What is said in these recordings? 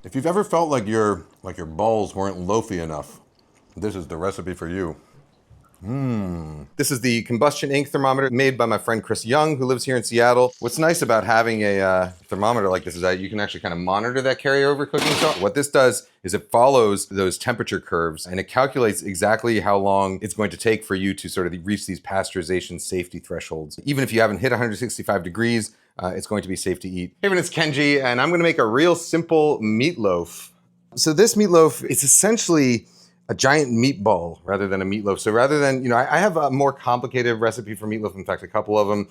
If you've ever felt like your balls weren't loafy enough, this is the recipe for you. This is the Combustion Inc. thermometer made by my friend Chris Young, who lives here in Seattle. What's nice about having a thermometer like this is that you can actually kind of monitor that carryover cooking. So what this does is it follows those temperature curves and it calculates exactly how long it's going to take for you to sort of reach these pasteurization safety thresholds. Even if you haven't hit 165 degrees, it's going to be safe to eat. Hey everyone, it's Kenji, and I'm gonna make a real simple meatloaf. So this meatloaf is essentially a giant meatball rather than a meatloaf. So rather than, I have a more complicated recipe for meatloaf, in fact, a couple of them.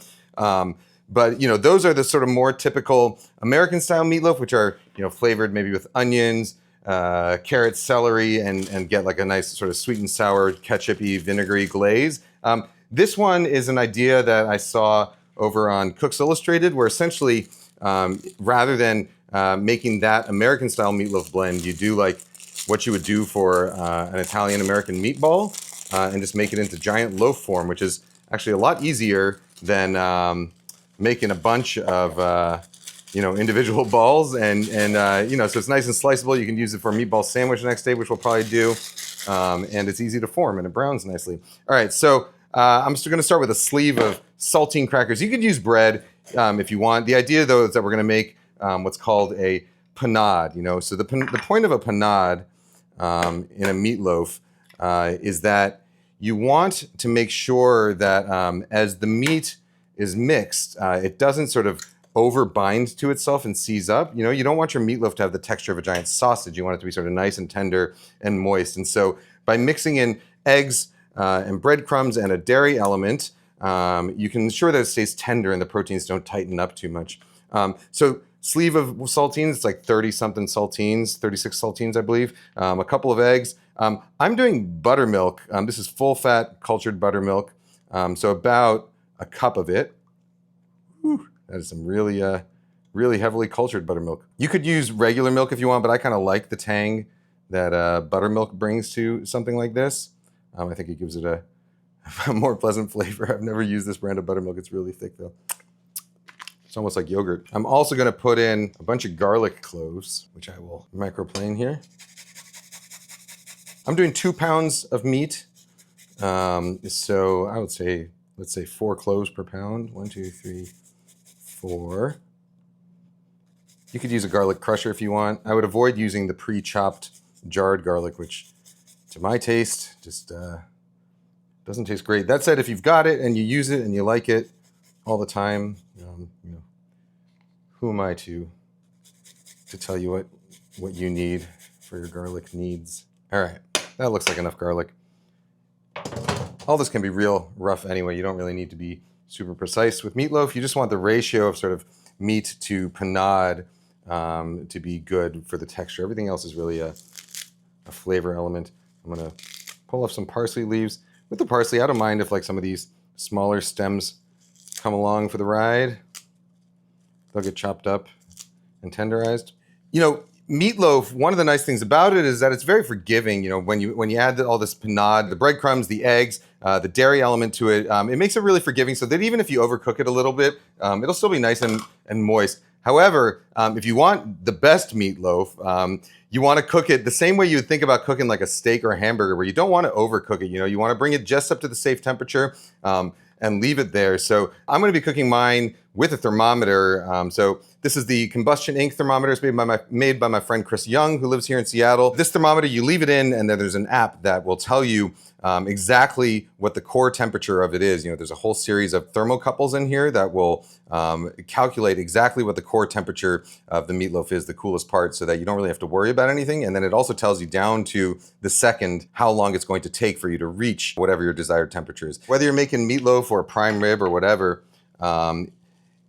But those are the sort of more typical American style meatloaf, which are, flavored maybe with onions, carrots, celery, and get like a nice sort of sweet and sour, ketchup-y, vinegary glaze. This one is an idea that I saw over on Cooks Illustrated, where essentially, rather than making that American style meatloaf blend, you do like what you would do for an Italian-American meatball and just make it into giant loaf form, which is actually a lot easier than making a bunch of individual balls. And so it's nice and sliceable. You can use it for a meatball sandwich the next day, which we'll probably do. And it's easy to form and it browns nicely. All right, so I'm just gonna start with a sleeve of saltine crackers. You could use bread if you want. The idea though is that we're gonna make what's called a panade. So the point of a panade in a meatloaf is that you want to make sure that as the meat is mixed, it doesn't sort of overbind to itself and seize up. You don't want your meatloaf to have the texture of a giant sausage. You want it to be sort of nice and tender and moist. And so by mixing in eggs and breadcrumbs and a dairy element, you can ensure that it stays tender and the proteins don't tighten up too much. So sleeve of saltines, it's like 30-something saltines, 36 saltines, I believe. A couple of eggs. I'm doing buttermilk. This is full-fat cultured buttermilk. So about a cup of it. Whew, that is some really, really heavily cultured buttermilk. You could use regular milk if you want, but I kind of like the tang that buttermilk brings to something like this. I think it gives it a more pleasant flavor. I've never used this brand of buttermilk. It's really thick though. It's almost like yogurt. I'm also gonna put in a bunch of garlic cloves, which I will microplane here. I'm doing 2 pounds of meat. So I would say, let's say 4 cloves per pound. 1, 2, 3, 4. You could use a garlic crusher if you want. I would avoid using the pre-chopped jarred garlic, which to my taste just doesn't taste great. That said, if you've got it and you use it and you like it all the time, who am I to tell you what you need for your garlic needs? All right, that looks like enough garlic. All this can be real rough anyway. You don't really need to be super precise with meatloaf. You just want the ratio of sort of meat to panade to be good for the texture. Everything else is really a flavor element. I'm gonna pull off some parsley leaves. With the parsley, I don't mind if like some of these smaller stems come along for the ride. They'll get chopped up and tenderized. Meatloaf, one of the nice things about it is that it's very forgiving. When you add all this panade, the breadcrumbs, the eggs, the dairy element to it, it makes it really forgiving so that even if you overcook it a little bit, it'll still be nice and moist. However, if you want the best meatloaf, you want to cook it the same way you would think about cooking like a steak or a hamburger, where you don't want to overcook it. You want to bring it just up to the safe temperature and leave it there. So I'm going to be cooking mine with a thermometer. So this is the Combustion Inc. thermometer. It's made by my friend Chris Young, who lives here in Seattle. This thermometer, you leave it in, and then there's an app that will tell you exactly what the core temperature of it is. There's a whole series of thermocouples in here that will calculate exactly what the core temperature of the meatloaf is, the coolest part, so that you don't really have to worry about anything. And then it also tells you down to the second how long it's going to take for you to reach whatever your desired temperature is. Whether you're making meatloaf or prime rib or whatever,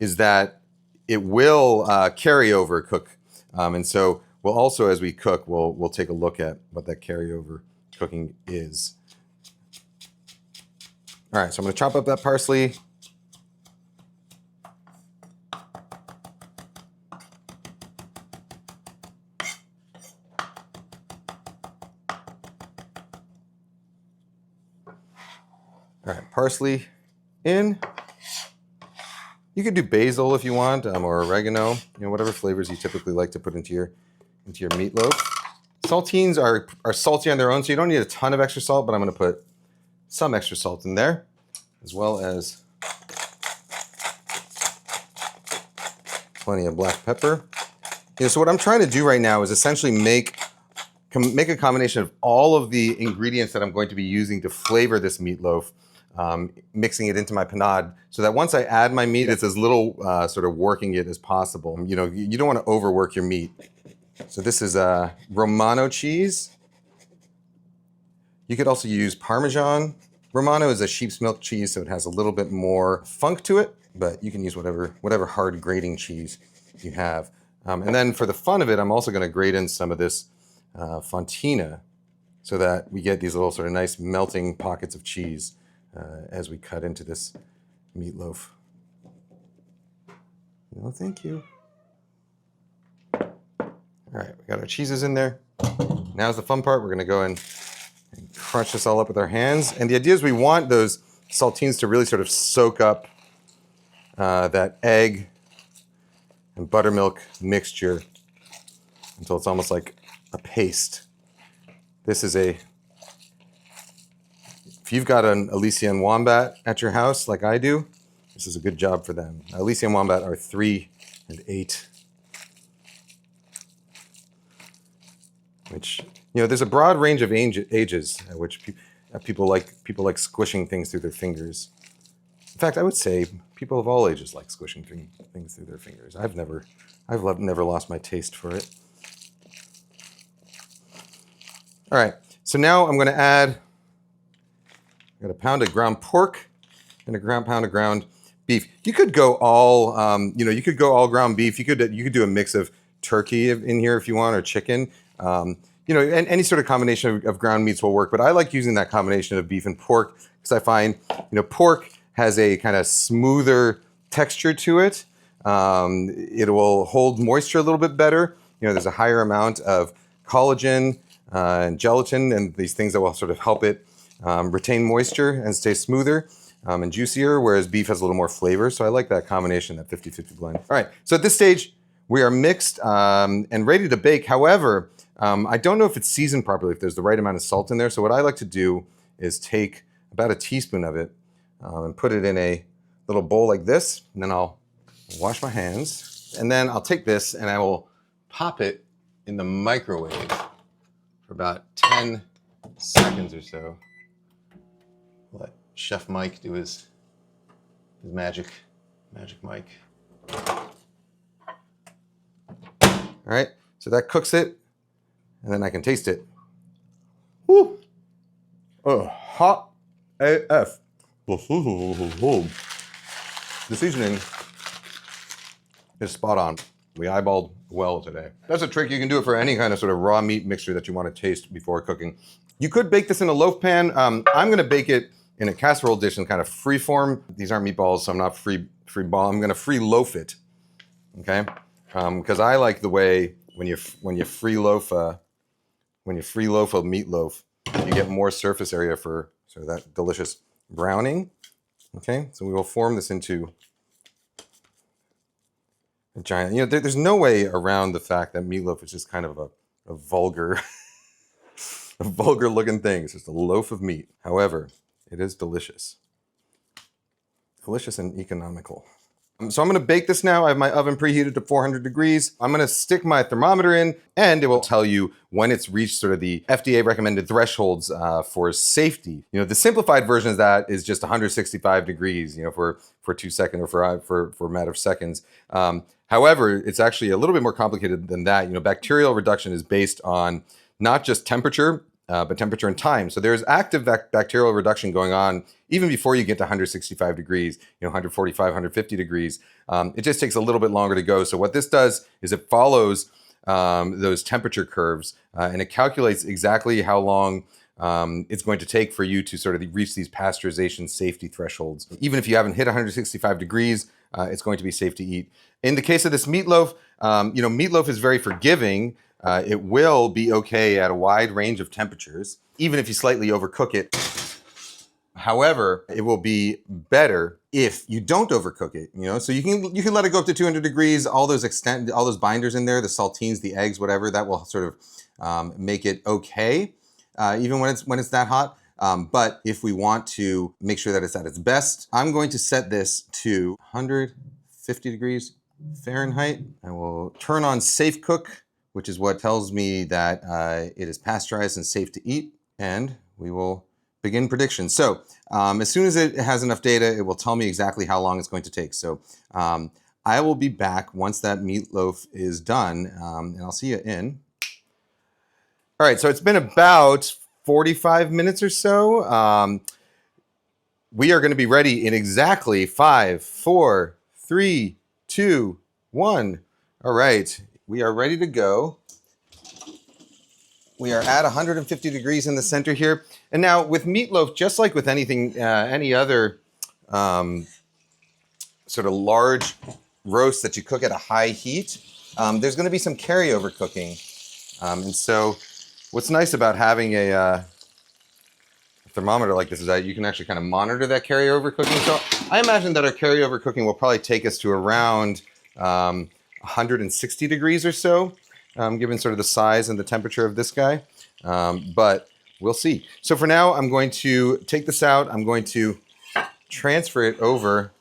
is that it will carryover cook. And so we'll also, as we cook, we'll take a look at what that carryover cooking is. All right, so I'm gonna chop up that parsley. All right, parsley in. You could do basil if you want, or oregano, whatever flavors you typically like to put into your into your meatloaf. Saltines are salty on their own, so you don't need a ton of extra salt, but I'm going to put some extra salt in there, as well as plenty of black pepper. So what I'm trying to do right now is essentially make a combination of all of the ingredients that I'm going to be using to flavor this meatloaf, mixing it into my panade, so that once I add my meat, it's as little sort of working it as possible. You don't want to overwork your meat. So this is Romano cheese. You could also use Parmesan. Romano is a sheep's milk cheese, so it has a little bit more funk to it, but you can use whatever hard grating cheese you have. And then for the fun of it, I'm also going to grate in some of this Fontina, so that we get these little sort of nice melting pockets of cheese as we cut into this meatloaf. No, thank you. All right, we got our cheeses in there. Now's the fun part. We're going to go in and crunch this all up with our hands. And the idea is we want those saltines to really sort of soak up that egg and buttermilk mixture until it's almost like a paste. This is if you've got an Elysian wombat at your house like I do, this is a good job for them. Elysian wombat are 3 and 8. Which, there's a broad range of ages at which people like squishing things through their fingers. In fact, I would say people of all ages like squishing things through their fingers. I've never lost my taste for it. All right, so now I'm going to add. I got a pound of ground pork and a pound of ground beef. You could go all, you could go all ground beef. You could do a mix of turkey in here if you want, or chicken. And any sort of combination of ground meats will work, but I like using that combination of beef and pork because I find, pork has a kind of smoother texture to it. It will hold moisture a little bit better. There's a higher amount of collagen and gelatin and these things that will sort of help it retain moisture and stay smoother and juicier, whereas beef has a little more flavor. So I like that combination, that 50-50 blend. All right, so at this stage, we are mixed and ready to bake. However, I don't know if it's seasoned properly, if there's the right amount of salt in there. So what I like to do is take about a teaspoon of it and put it in a little bowl like this. And then I'll wash my hands. And then I'll take this and I will pop it in the microwave for about 10 seconds or so. Let Chef Mike do his magic Mike. All right, so that cooks it, and then I can taste it. Woo! Oh, hot AF. The seasoning is spot on. We eyeballed well today. That's a trick. You can do it for any kind of sort of raw meat mixture that you want to taste before cooking. You could bake this in a loaf pan. I'm going to bake it in a casserole dish in kind of free form. These aren't meatballs, so I'm not free ball. I'm going to free loaf it. Okay. Because I like the way when you free loaf a meatloaf, you get more surface area for sort of that delicious browning. Okay, so we will form this into a giant. There's no way around the fact that meatloaf is just kind of a vulgar, a vulgar looking thing. It's just a loaf of meat. However, it is delicious and economical. So I'm going to bake this now. I have my oven preheated to 400 degrees. I'm going to stick my thermometer in, and it will tell you when it's reached sort of the FDA recommended thresholds for safety. The simplified version of that is just 165 degrees, for 2 seconds or for a matter of seconds. However, it's actually a little bit more complicated than that. Bacterial reduction is based on not just temperature, but temperature and time. So there's active bacterial reduction going on even before you get to 165 degrees, 145, 150 degrees. It just takes a little bit longer to go. So what this does is it follows those temperature curves and it calculates exactly how long it's going to take for you to sort of reach these pasteurization safety thresholds. Even if you haven't hit 165 degrees, it's going to be safe to eat. In the case of this meatloaf, meatloaf is very forgiving. It will be okay at a wide range of temperatures. Even if you slightly overcook it, However, it will be better if you don't overcook it. So you can let it go up to 200 degrees. All those binders in there, the saltines, the eggs, whatever, that will sort of make it okay, even when it's that hot. But if we want to make sure that it's at its best, I'm going to set this to 150 degrees Fahrenheit. I will turn on Safe Cook, which is what tells me that it is pasteurized and safe to eat, and we will begin prediction. So as soon as it has enough data, it will tell me exactly how long it's going to take. So I will be back once that meatloaf is done, and I'll see you in. All right, so it's been about 45 minutes or so. We are going to be ready in exactly 5, 4, 3, 2, 1. All right, we are ready to go. We are at 150 degrees in the center here. And now with meatloaf, just like with anything, any other sort of large roast that you cook at a high heat, there's going to be some carryover cooking. And so what's nice about having a thermometer like this is that you can actually kind of monitor that carryover cooking. So I imagine that our carryover cooking will probably take us to around 160 degrees or so, given sort of the size and the temperature of this guy. But we'll see. So for now, I'm going to take this out. I'm going to transfer it over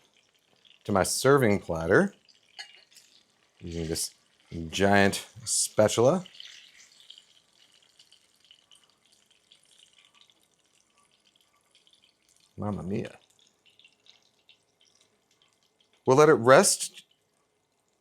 to my serving platter using this giant spatula. Mamma mia. We'll let it rest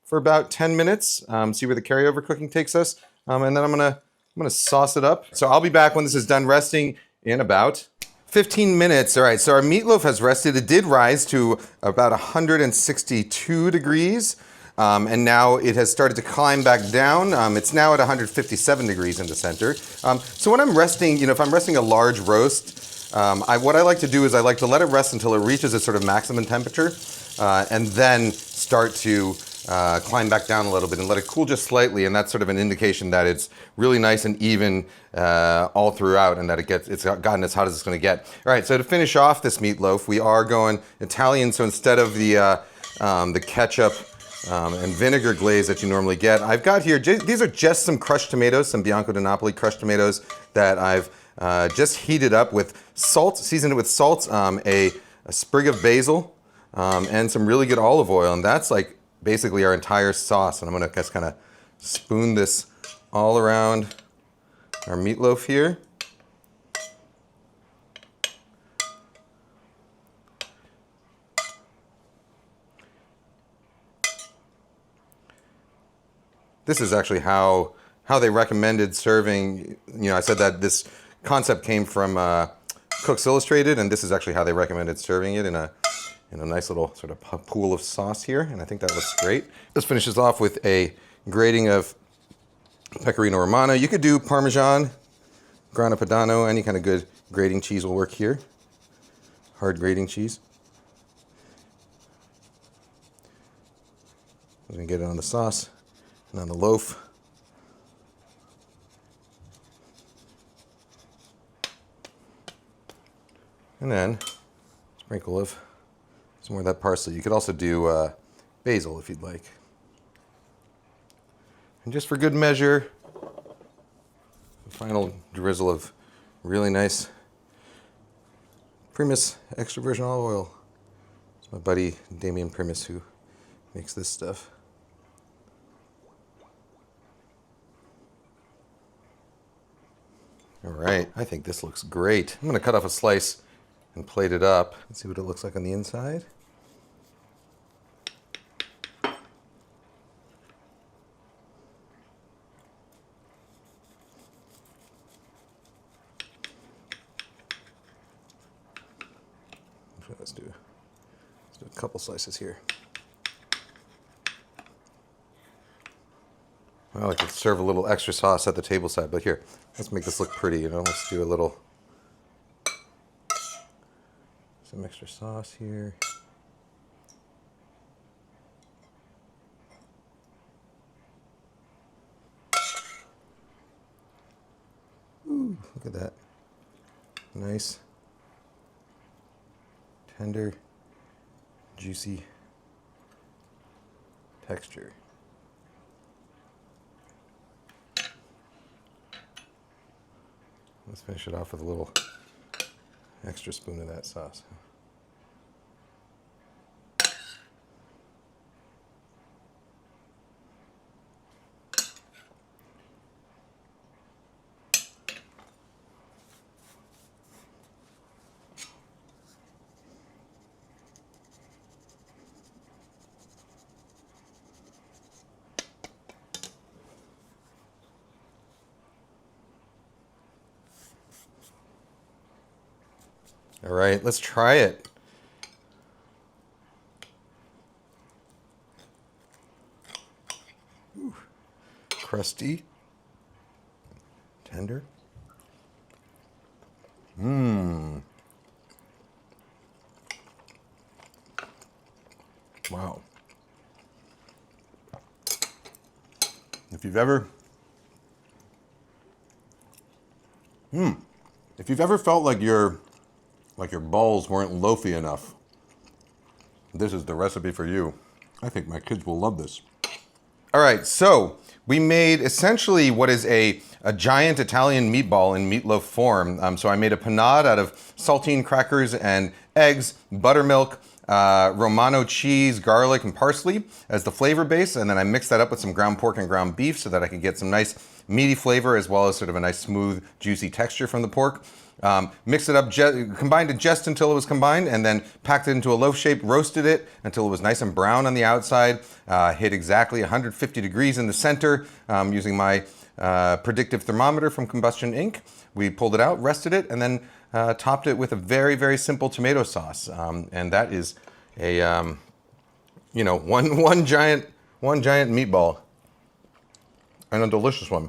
for about 10 minutes, see where the carryover cooking takes us, and then I'm gonna sauce it up. So I'll be back when this is done resting in about 15 minutes. All right, so our meatloaf has rested. It did rise to about 162 degrees, and now it has started to climb back down. It's now at 157 degrees in the center. So when I'm resting, if I'm resting a large roast, what I like to do is I like to let it rest until it reaches its sort of maximum temperature, and then start to climb back down a little bit and let it cool just slightly, and that's sort of an indication that it's really nice and even all throughout, and that it's gotten as hot as it's going to get. All right, so to finish off this meatloaf, we are going Italian. So instead of the ketchup and vinegar glaze that you normally get, I've got here, these are just some crushed tomatoes, some Bianco di Napoli crushed tomatoes that I've just heated up with salt, seasoned it with salt, a sprig of basil, and some really good olive oil, and that's like basically our entire sauce. And I'm gonna just kind of spoon this all around our meatloaf here. This is actually how they recommended serving. I said that this concept came from Cooks Illustrated, and this is actually how they recommended serving it in a nice little sort of pool of sauce here, and I think that looks great. Let's finish this off with a grating of Pecorino Romano. You could do Parmesan, Grana Padano, any kind of good grating cheese will work here. Hard grating cheese. I'm gonna get it on the sauce and on the loaf. And then sprinkle of some more of that parsley. You could also do basil if you'd like. And just for good measure, a final drizzle of really nice Primus extra virgin olive oil. It's my buddy Damian Primus who makes this stuff. All right, I think this looks great. I'm gonna cut off a slice and plate it up and see what it looks like on the inside. Let's do a couple slices here. I like to serve a little extra sauce at the table side, but here, let's make this look pretty, let's do a little, some extra sauce here. Ooh, look at that. Nice. tender, juicy texture. Let's finish it off with a little extra spoon of that sauce. All right, let's try it. Ooh, crusty, tender. Wow. If you've ever felt like your balls weren't loafy enough, this is the recipe for you. I think my kids will love this. All right, so we made essentially what is a giant Italian meatball in meatloaf form. So I made a panade out of saltine crackers and eggs, buttermilk, Romano cheese, garlic, and parsley as the flavor base. And then I mixed that up with some ground pork and ground beef so that I could get some nice meaty flavor as well as sort of a nice smooth, juicy texture from the pork. Mixed it up, combined it just until it was combined, and then packed it into a loaf shape, roasted it until it was nice and brown on the outside, hit exactly 150 degrees in the center using my Predictive Thermometer from Combustion Inc. We pulled it out, rested it, and then topped it with a very, very simple tomato sauce. And that is a, one giant meatball and a delicious one.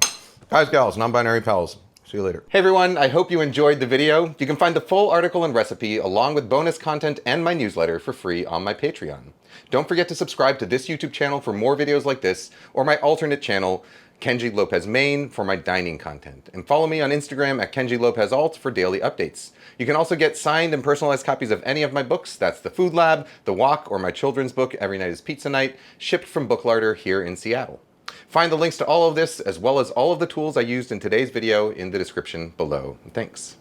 Guys, gals, non-binary pals. See you later. Hey everyone, I hope you enjoyed the video. You can find the full article and recipe along with bonus content and my newsletter for free on my Patreon. Don't forget to subscribe to this YouTube channel for more videos like this, or my alternate channel, Kenji Lopez Main, for my dining content. And follow me on Instagram at Kenji Lopez-Alt for daily updates. You can also get signed and personalized copies of any of my books. That's The Food Lab, The Walk, or my children's book, Every Night is Pizza Night, shipped from Book Larder here in Seattle. Find the links to all of this, as well as all of the tools I used in today's video, in the description below. Thanks.